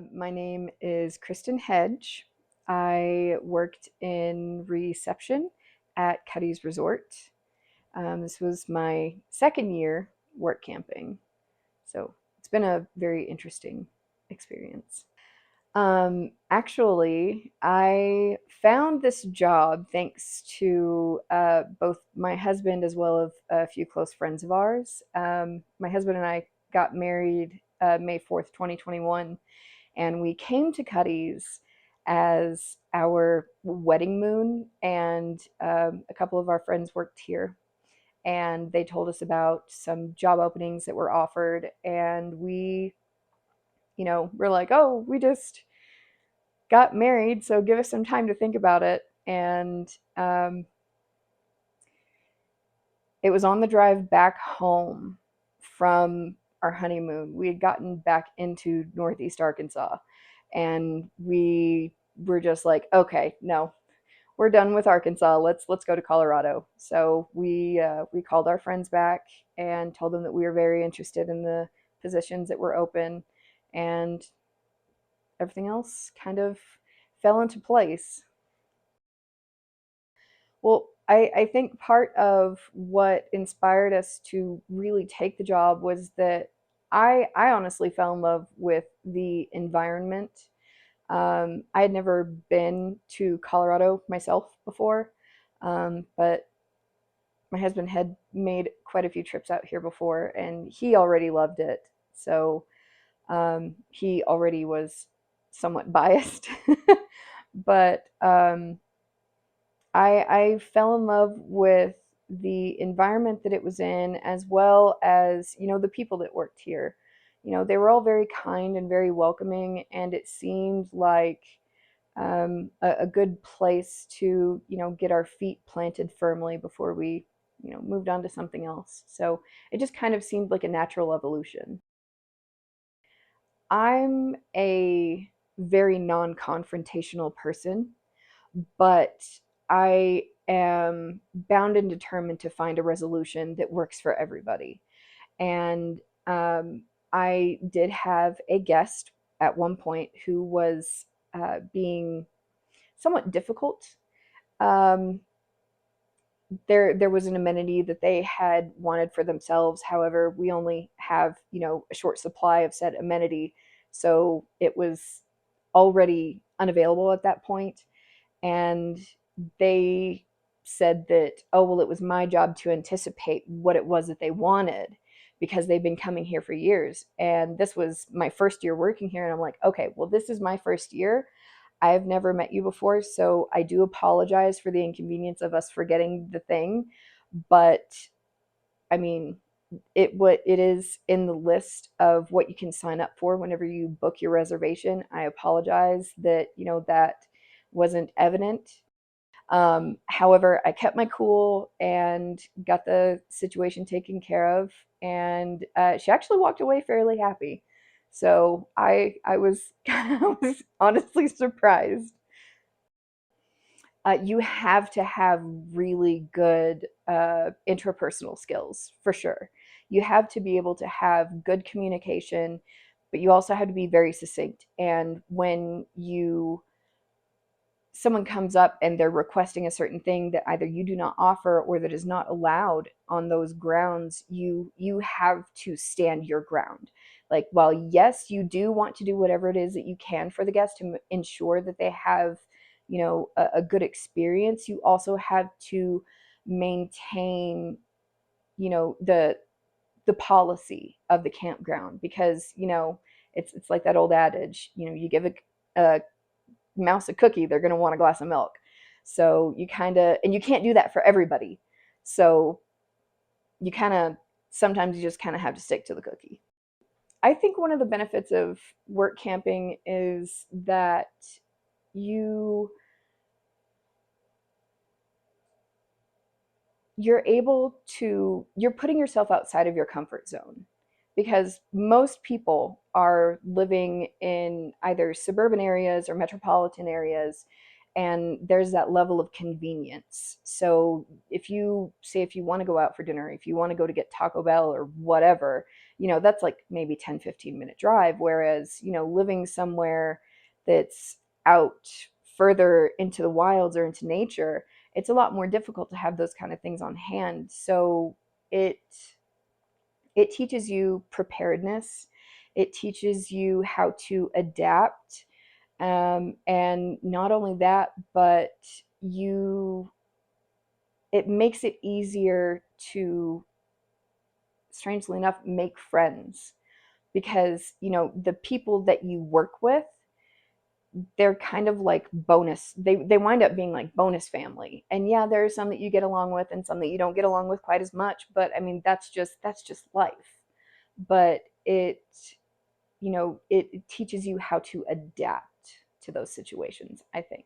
My name is Christin Hedge. I worked in reception at Cuddy's Resort. This was my second year work camping, so it's been a very interesting experience. Actually, I found this job thanks to both my husband as well as a few close friends of ours. My husband and I got married May 4th, 2021, and we came to Cuddy's as our wedding moon, and a couple of our friends worked here, and they told us about some job openings that were offered, and we're like, oh, we just got married, so give us some time to think about it. And it was on the drive back home from our honeymoon. We had gotten back into Northeast Arkansas, and we were just like, okay, no, we're done with Arkansas. Let's go to Colorado. So we called our friends back and told them that we were very interested in the positions that were open, and everything else kind of fell into place. Well, I think part of what inspired us to really take the job was that I honestly fell in love with the environment. I had never been to Colorado myself before, but my husband had made quite a few trips out here before, and he already loved it. So he already was somewhat biased, but I fell in love with the environment that it was in, as well as, the people that worked here. They were all very kind and very welcoming, and it seemed like a good place to, get our feet planted firmly before we, moved on to something else. So it just kind of seemed like a natural evolution. I'm a very non-confrontational person, but I am bound and determined to find a resolution that works for everybody. And I did have a guest at one point who was being somewhat difficult. Um, there was an amenity that they had wanted for themselves. However, we only have a short supply of said amenity, so it was already unavailable at that point. And they said that, oh, well, it was my job to anticipate what it was that they wanted because they've been coming here for years. And this was my first year working here. And I'm like, okay, well, this is my first year. I've never met you before, so I do apologize for the inconvenience of us forgetting the thing. But I mean, what it is in the list of what you can sign up for whenever you book your reservation. I apologize that that wasn't evident. However, I kept my cool and got the situation taken care of, and she actually walked away fairly happy. So I was I was honestly surprised. You have to have really good interpersonal skills for sure. You have to be able to have good communication, but you also have to be very succinct. And when someone comes up and they're requesting a certain thing that either you do not offer or that is not allowed on those grounds, you have to stand your ground. Like, while yes, you do want to do whatever it is that you can for the guest to ensure that they have a good experience, you also have to maintain the policy of the campground, because it's like that old adage, you give a mouse a cookie, they're going to want a glass of milk. So you kind of, and you can't do that for everybody. So you kind of, sometimes you just kind of have to stick to the cookie. I think one of the benefits of work camping is that you you're putting yourself outside of your comfort zone, because most people are living in either suburban areas or metropolitan areas, and there's that level of convenience. So if you want to go out for dinner, if you want to go to get Taco Bell or whatever, that's like maybe 10-15 minute drive. Whereas, living somewhere that's out further into the wilds or into nature, it's a lot more difficult to have those kind of things on hand. So it it teaches you preparedness. It teaches you how to adapt, and not only that, but you it makes it easier to, strangely enough, make friends, because the people that you work with, they're kind of like bonus, they wind up being like bonus family. And yeah, there are some that you get along with and some that you don't get along with quite as much, but I mean, that's just life. But it teaches you how to adapt to those situations, I think.